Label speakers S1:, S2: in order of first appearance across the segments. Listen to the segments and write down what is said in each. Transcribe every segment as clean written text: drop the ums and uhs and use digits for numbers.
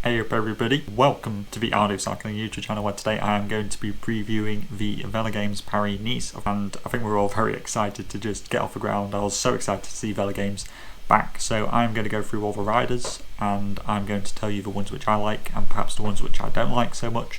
S1: Hey up everybody, welcome to the Audio Cycling YouTube channel, where today I am going to be previewing the VELOGAMES Paris-Nice, and I think we're all very excited to just get off the ground. I was so excited to see VELOGAMES back, so I'm going to go through all the riders and I'm going to tell you the ones which I like and perhaps the ones which I don't like so much,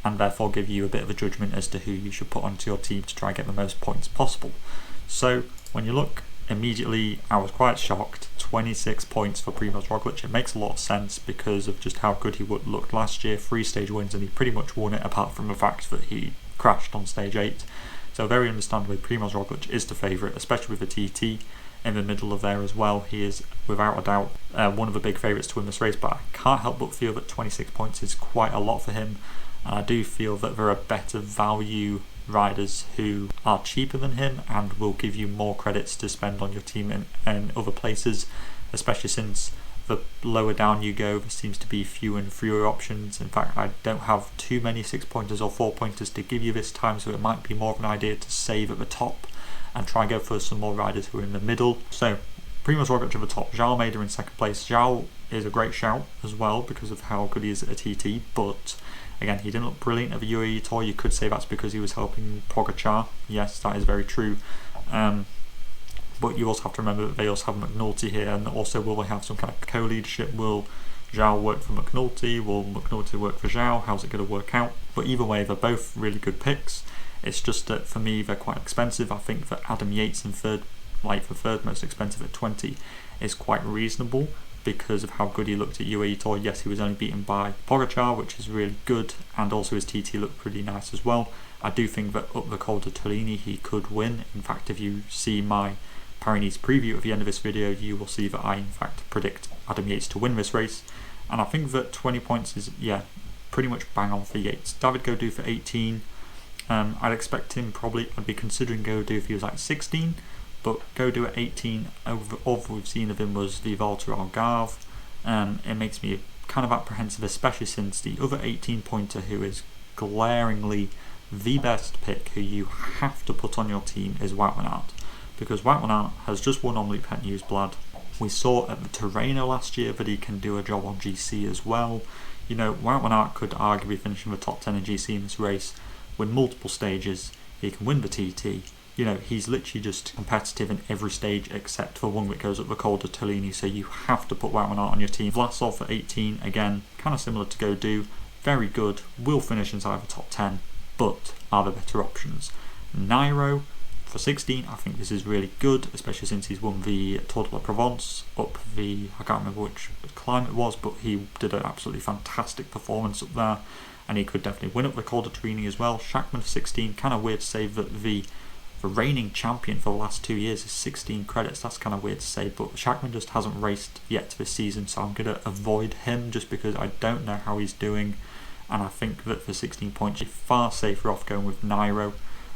S1: and therefore give you a bit of a judgment as to who you should put onto your team to try and get the most points possible. So when you look immediately, I was quite shocked. 26 points for Primoz Roglic. It makes a lot of sense because of just how good he looked last year. 3 stage wins and he pretty much won it, apart from the fact that he crashed on stage 8. So very understandably Primoz Roglic is the favourite, especially with the TT in the middle of there as well. He is without a doubt one of the big favourites to win this race, but I can't help but feel that 26 points is quite a lot for him, and I do feel that there are better value riders who are cheaper than him and will give you more credits to spend on your team in other places, especially since the lower down you go there seems to be fewer and fewer options. In fact, I don't have too many 6-pointers or 4-pointers to give you this time, so it might be more of an idea to save at the top and try and go for some more riders who are in the middle. So Primoz Roglic at the top, João Almeida in second place. João is a great shout as well because of how good he is at a TT, but again, he didn't look brilliant at the UAE Tour. You could say that's because he was helping Pogačar. Yes, that is very true. But you also have to remember that they also have McNulty here, and also will they have some kind of co-leadership? Will João work for McNulty? Will McNulty work for João? How's it going to work out? But either way, they're both really good picks. It's just that for me, they're quite expensive. I think that Adam Yates in third, like the third most expensive at 20, is quite reasonable because of how good he looked at UAE Tour. Yes, he was only beaten by Pogačar, which is really good, and also his TT looked pretty nice as well. I do think that up the Col de Tolini he could win. In fact, if you see my Paris-Nice preview at the end of this video, you will see that I in fact predict Adam Yates to win this race, and I think that 20 points is, yeah, pretty much bang on for Yates. David Gaudu for 18. I'd expect him probably, I'd be considering Gaudu if he was like 16, but Gaudu at 18, all we've seen of him was the Volta Algarve. It makes me kind of apprehensive, especially since the other 18-pointer who is glaringly the best pick, who you have to put on your team, is Wout van Aert, because Wout van Aert has just won on Loop Het Nieuwsblad. We saw at the Tirreno last year that he can do a job on GC as well. You know, Wout van Aert could arguably finish in the top 10 in GC in this race with multiple stages. He can win the TT. You know, he's literally just competitive in every stage except for one which goes up the Col de Tolini, so you have to put Wout van Aert on your team. Vlasov for 18, again, kind of similar to Gaudu, very good, will finish inside the top 10, but are the better options. Nairo for 16, I think this is really good, especially since he's won the Tour de la Provence up the, I can't remember which climb it was, but he did an absolutely fantastic performance up there, and he could definitely win up the Col de Tolini as well. Schachmann for 16, kind of weird to say that the reigning champion for the last 2 years is 16 credits. That's kind of weird to say, but Schachmann just hasn't raced yet this season, so I'm going to avoid him just because I don't know how he's doing, and I think that for 16 points you're far safer off going with Nairo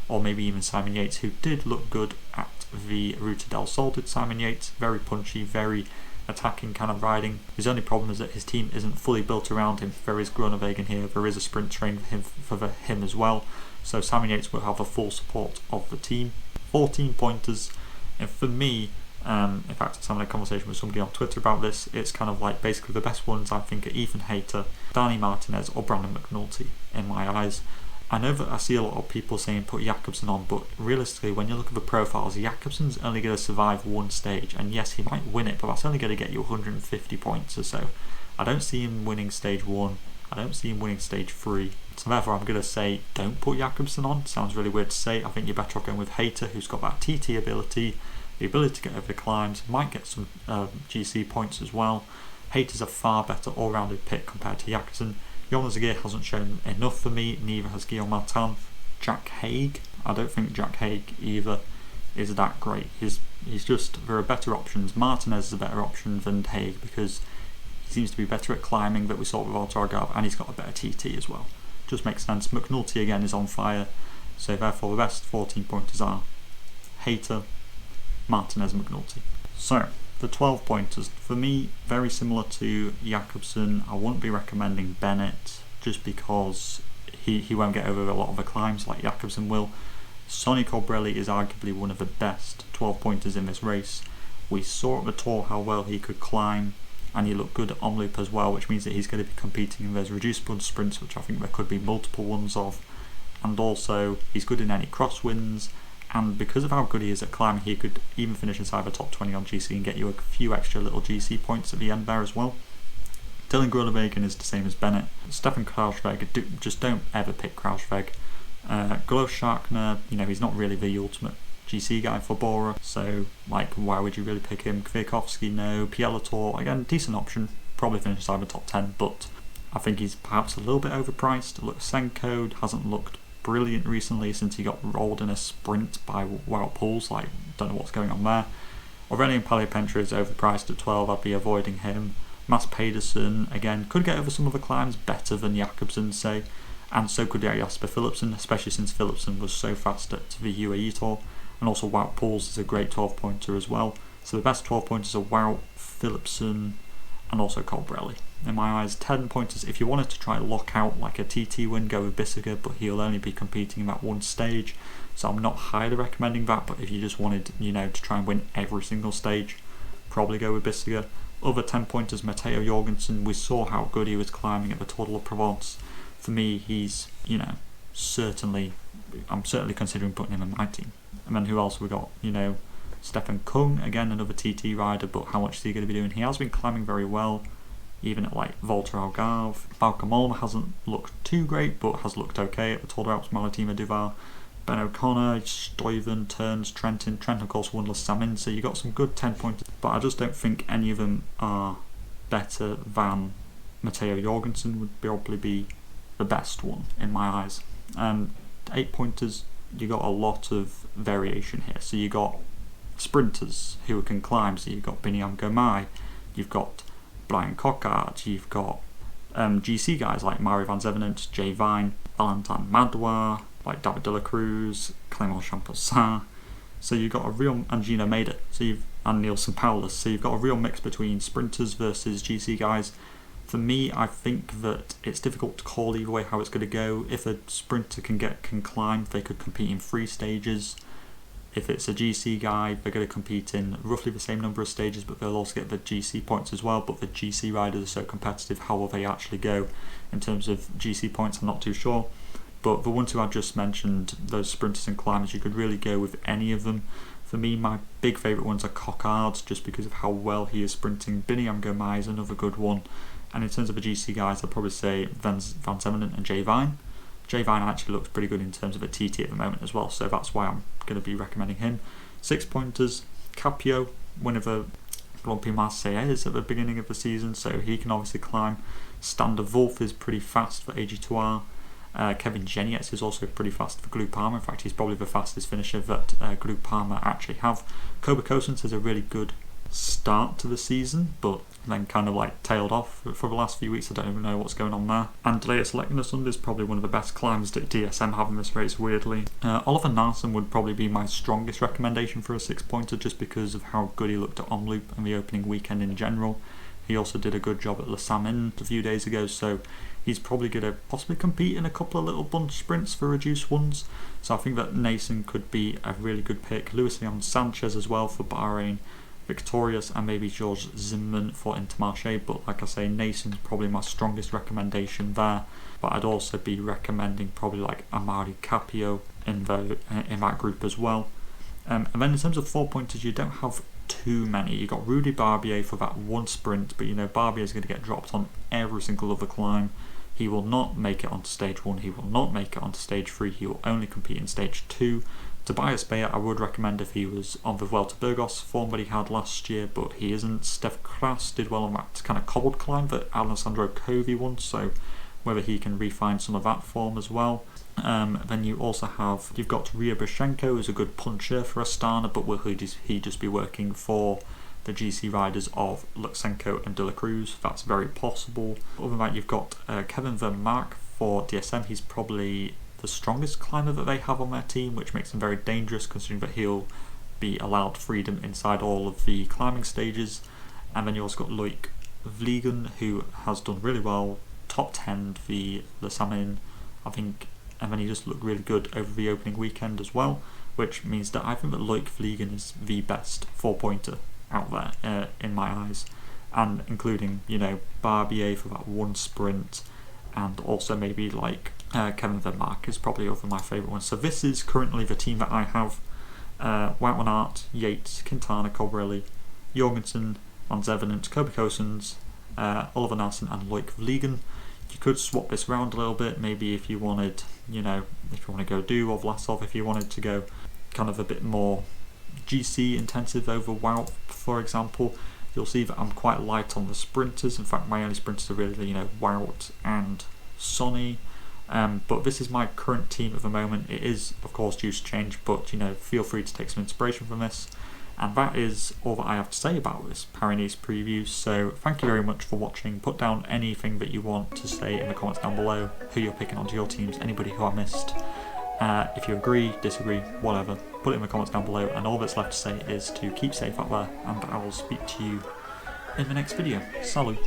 S1: or maybe even Simon Yates, who did look good at the Ruta del Sol. Did Simon Yates, very punchy, very attacking kind of riding. His only problem is that his team isn't fully built around him. There is Groenewegen here, there is a sprint train for him as well, so Simon Yates will have the full support of the team. 14 pointers, and for me, in fact I was having a conversation with somebody on Twitter about this, it's kind of like basically the best ones I think are Ethan Hayter, Dani Martinez or Brandon McNulty in my eyes. I know that I see a lot of people saying put Jakobsen on, but realistically when you look at the profiles, Jakobsen's only going to survive one stage, and yes, he might win it, but that's only going to get you 150 points or so. I don't see him winning stage 1, I don't see him winning stage 3, so therefore I'm going to say don't put Jakobsen on. Sounds really weird to say. I think you're better off going with Hayter, who's got that TT ability, the ability to get over the climbs, might get some GC points as well. Hayter's a far better all-rounded pick compared to Jakobsen. Jonas Zagir hasn't shown enough for me, neither has Guillaume Martin. Jack Haig, I don't think Jack Haig either is that great. He's just, there are better options. Martinez is a better option than Haig because he seems to be better at climbing, that we saw with Volta Algarve, and he's got a better TT as well. Just makes sense. McNulty again is on fire, so therefore the best 14 pointers are Hayter, Martinez, McNulty. So the 12 pointers, for me, very similar to Jakobsen. I wouldn't be recommending Bennett just because he won't get over a lot of the climbs like Jakobsen will. Sonny Colbrelli is arguably one of the best 12 pointers in this race. We saw at the Tour how well he could climb. and he looked good at Omloop as well, which means that he's going to be competing in those reduced bunch sprints, which I think there could be multiple ones of. And also, he's good in any crosswinds, and because of how good he is at climbing, he could even finish inside the top 20 on GC and get you a few extra little GC points at the end there as well. Dylan Groenewegen is the same as Bennett. Stefan Kruijsweg, just don't ever pick Kruijsweg. Glow Sharkner, he's not really the ultimate GC guy for Bora, so why would you really pick him? Kwiatkowski, no. Pielator, again, decent option, probably finish inside the top 10, but I think he's perhaps a little bit overpriced. Lutsenko hasn't looked brilliant recently since he got rolled in a sprint by Wout Poels. Don't know what's going on there. Aurelian Paleopentra is overpriced at 12, I'd be avoiding him. Mads Pedersen, again, could get over some of the climbs better than Jakobsen, say, and so could Jasper Philipsen, especially since Philipsen was so fast at the UAE Tour, and also Wout Poels is a great 12-pointer as well. So the best 12-pointers are Wout, Philipsen, and also Colbrelli. In my eyes, 10-pointers, if you wanted to try to lock out a TT win, go with Bissiger, but he'll only be competing in that one stage, so I'm not highly recommending that. But if you just wanted, to try and win every single stage, probably go with Bissiger. Other 10-pointers, Matteo Jorgensen, we saw how good he was climbing at the Tour de la Provence. For me, he's, I'm certainly considering putting him in my team. And then who else we got? Stefan Kung, again, another TT rider, but how much is he going to be doing? He has been climbing very well, even at Volta Algarve. Bauke Mollema hasn't looked too great, but has looked okay at the Tour de Alps Maritime Duval. Ben O'Connor, Stuyven, Turns, Trentin, of course won Les Samin, so you got some good 10-pointers, but I just don't think any of them are better than Matteo Jorgensen would probably be the best one in my eyes. 8-pointers, you got a lot of variation here. So you got sprinters who can climb, so you've got Biniam Girmay, you've got Brian Cockart, you've got GC guys like Mario Van Zevenant, Jay Vine, Valentin Madouar, David de la Cruz, Clément Champoussin. So you've got a real, and Gino Maida, and Nielsen Paulus. So you've got a real mix between sprinters versus GC guys. For me, I think that it's difficult to call either way how it's going to go. If a sprinter can climb, they could compete in 3 stages. If it's a GC guy, they're going to compete in roughly the same number of stages, but they'll also get the GC points as well. But the GC riders are so competitive, how will they actually go in terms of GC points? I'm not too sure. But the ones who I just mentioned, those sprinters and climbers, you could really go with any of them. For me, my big favourite ones are Cockart, just because of how well he is sprinting. Biniam Girmay is another good one. And in terms of the GC guys, I'd probably say Van Zevenant and Jay Vine. Jay Vine actually looks pretty good in terms of a TT at the moment as well, so that's why I'm going to be recommending him. 6-pointers, Capio, one of the Grand Prix Marseillaise at the beginning of the season, so he can obviously climb. Standard Wolf is pretty fast for AG2R. Kevin Genietz is also pretty fast for Groupama. In fact, he's probably the fastest finisher that Groupama actually have. Kobe Kosins has a really good start to the season, but then kind of tailed off for the last few weeks. I don't even know what's going on there. Andreas Leknesund is probably one of the best climbers that DSM have in this race, weirdly. Oliver Narsson would probably be my strongest recommendation for a 6-pointer, just because of how good he looked at Omloop and the opening weekend in general. He also did a good job at Les Samin a few days ago, so he's probably going to possibly compete in a couple of little bunch sprints for reduced ones. So I think that Nason could be a really good pick. Luis Leon Sanchez as well for Bahrain, Victorious, and maybe George Zimmerman for Intermarché, but like I say, Nason's probably my strongest recommendation there. But I'd also be recommending probably Amari Capio in that group as well. And then in terms of 4-pointers, you don't have too many. You got Rudy Barbier for that one sprint, but Barbier is going to get dropped on every single other climb. He will not make it onto stage 1, he will not make it onto stage 3, he will only compete in stage 2. Tobias Bayer I would recommend if he was on the Vuelta Burgos form that he had last year, but he isn't. Steph Kras did well on that kind of cobbled climb that Alessandro Covi won, so whether he can refine some of that form as well. Then you've got Ria Brashenko, who's a good puncher for Astana, but will he just be working for the GC riders of Lutsenko and De La Cruz? That's very possible. Other than that, you've got Kevin Vermaak for DSM. He's probably the strongest climber that they have on their team, which makes him very dangerous considering that he'll be allowed freedom inside all of the climbing stages. And then you also got Loic Vliegen, who has done really well, top 10 the Les Samin, I think, and then he just looked really good over the opening weekend as well, which means that I think that Loic Vliegen is the best 4-pointer out there in my eyes. and including, you know, Barbier for that one sprint, and also maybe like Kevin Vermaak is probably over my favourite one. So this is currently the team that I have. Wout van Aert, Yates, Quintana, Colbrelli, Jorgensen, Van Zevenant, Kobe Kosens, Oliver Nassen and Loic Vliegen. You could swap this around a little bit, maybe if you wanted, you know, if you want to go Du or Vlasov, if you wanted to go kind of a bit more GC intensive over Wout, for example. You'll see that I'm quite light on the sprinters. In fact, my only sprinters are really, you know, Wout and Sonny. But this is my current team at the moment. It is, of course, due to change, but, you know, feel free to take some inspiration from this. And that is all that I have to say about this Paris-Nice preview. So thank you very much for watching. Put down anything that you want to say in the comments down below, who you're picking onto your teams, anybody who I missed. If you agree, disagree, whatever, put it in the comments down below. And all that's left to say is to keep safe out there, and I will speak to you in the next video. Salut!